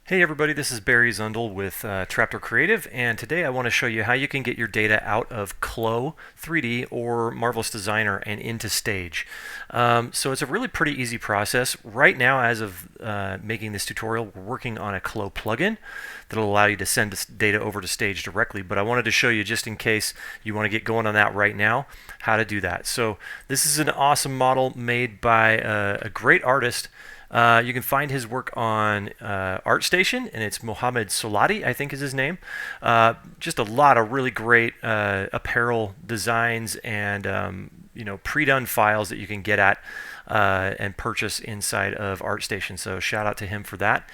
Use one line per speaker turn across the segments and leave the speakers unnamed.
Hey everybody, this is Barry Zundel with Traptor Creative, and today I want to show you how you can get your data out of Clo 3D or Marvelous Designer and into Stage. So it's a really pretty easy process. Right now, as of making this tutorial, we're working on a Clo plugin that'll allow you to send this data over to Stage directly, but I wanted to show you, just in case you want to get going on that right now, how to do that. So this is an awesome model made by a great artist. You can find his work on ArtStation, and it's Mohamed Solati, I think is his name. Just a lot of really great apparel designs and pre-done files that you can get at and purchase inside of ArtStation. So shout out to him for that.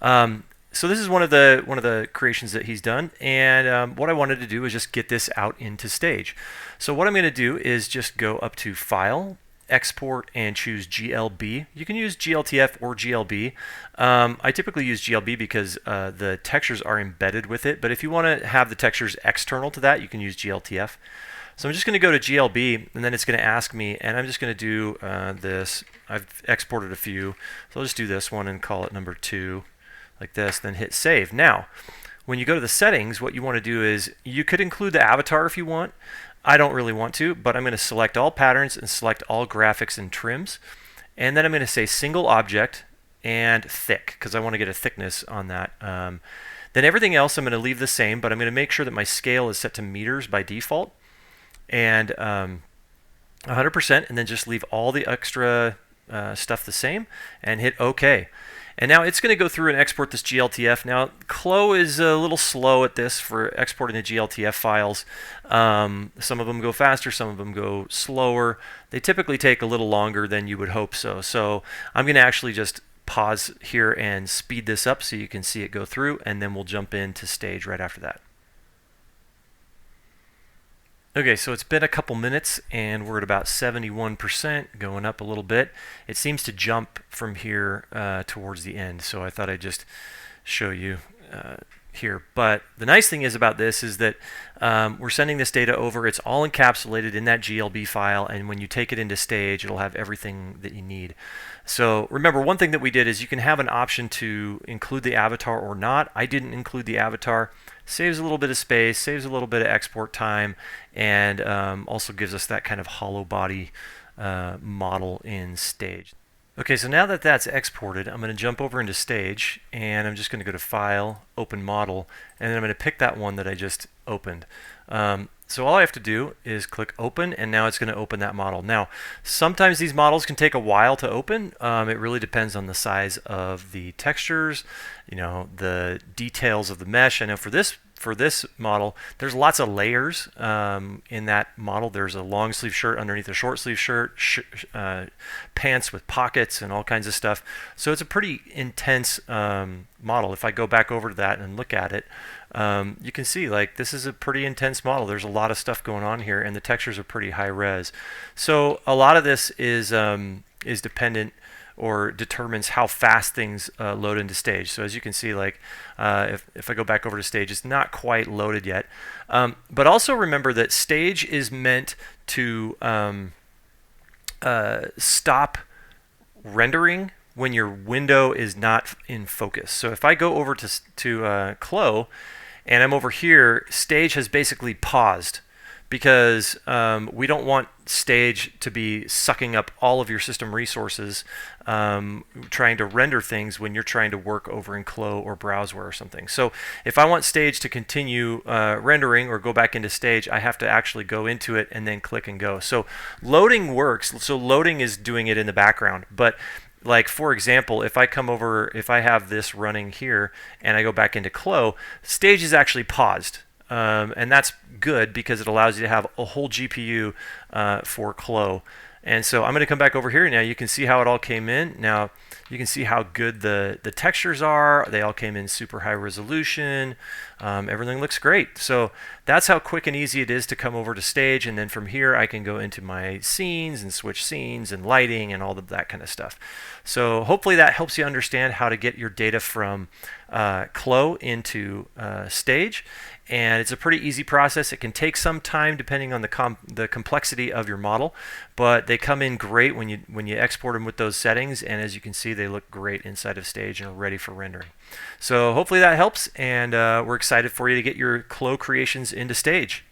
So this is one of the creations that he's done, and what I wanted to do is just get this out into Stage. So what I'm going to do is just go up to File, Export, and choose GLB. You can use GLTF or GLB. I typically use GLB because the textures are embedded with it, but if you want to have the textures external to that, you can use GLTF. So I'm just going to go to GLB, and then it's going to ask me, and I'm just going to do this. I've exported a few, so I'll just do this one and call it number 2, like this, then hit save. Now, when you go to the settings, what you want to do is, you could include the avatar if you want. I don't really want to, but I'm going to select all patterns and select all graphics and trims. And then I'm going to say single object and thick, because I want to get a thickness on that. Then everything else I'm going to leave the same, but I'm going to make sure that my scale is set to meters by default. And 100%, and then just leave all the extra stuff the same and hit OK. And now it's going to go through and export this GLTF. Now, Clo is a little slow at this for exporting the GLTF files. Some of them go faster, some of them go slower. They typically take a little longer than you would hope so. So I'm going to actually just pause here and speed this up so you can see it go through, and then we'll jump into Stage right after that. Okay, so it's been a couple minutes and we're at about 71%, going up a little bit. It seems to jump from here towards the end, so I thought I'd just show you here. But the nice thing is about this is that we're sending this data over. It's all encapsulated in that GLB file, and when you take it into Stage, it'll have everything that you need. So remember, one thing that we did is you can have an option to include the avatar or not. I didn't include the avatar. Saves a little bit of space, saves a little bit of export time, and also gives us that kind of hollow body model in Stage. Okay, so now that that's exported, I'm going to jump over into Stage, and I'm just going to go to File, Open Model, and then I'm going to pick that one that I just opened. So all I have to do is click Open, and now it's going to open that model. Now, sometimes these models can take a while to open. It really depends on the size of the textures, the details of the mesh. I know for this model, there's lots of layers in that model. There's a long sleeve shirt underneath a short sleeve shirt, pants with pockets and all kinds of stuff. So it's a pretty intense model. If I go back over to that and look at it, you can see like this is a pretty intense model. There's a lot of stuff going on here, and the textures are pretty high res. So a lot of this is dependent or determines how fast things load into Stage. So as you can see, like if I go back over to Stage, it's not quite loaded yet. But also remember that Stage is meant to stop rendering when your window is not in focus. So if I go over to Clo, and I'm over here, Stage has basically paused, because we don't want Stage to be sucking up all of your system resources trying to render things when you're trying to work over in Clo or Browseware or something. So if I want Stage to continue rendering or go back into Stage, I have to actually go into it and then click and go. So loading works. So loading is doing it in the background, but like, for example, if I come over, if I have this running here and I go back into Clo, Stage is actually paused. And that's good because it allows you to have a whole GPU for Clo. And so I'm going to come back over here. Now you can see how it all came in. Now you can see how good the textures are. They all came in super high resolution. Everything looks great. So that's how quick and easy it is to come over to Stage, and then from here I can go into my scenes and switch scenes and lighting and all of that kind of stuff. So hopefully that helps you understand how to get your data from Clo into Stage. And it's a pretty easy process. It can take some time depending on the complexity of your model, but they come in great when you export them with those settings, and as you can see, they look great inside of Stage and are ready for rendering. So hopefully that helps, and we're excited for you to get your Clo creations into Stage.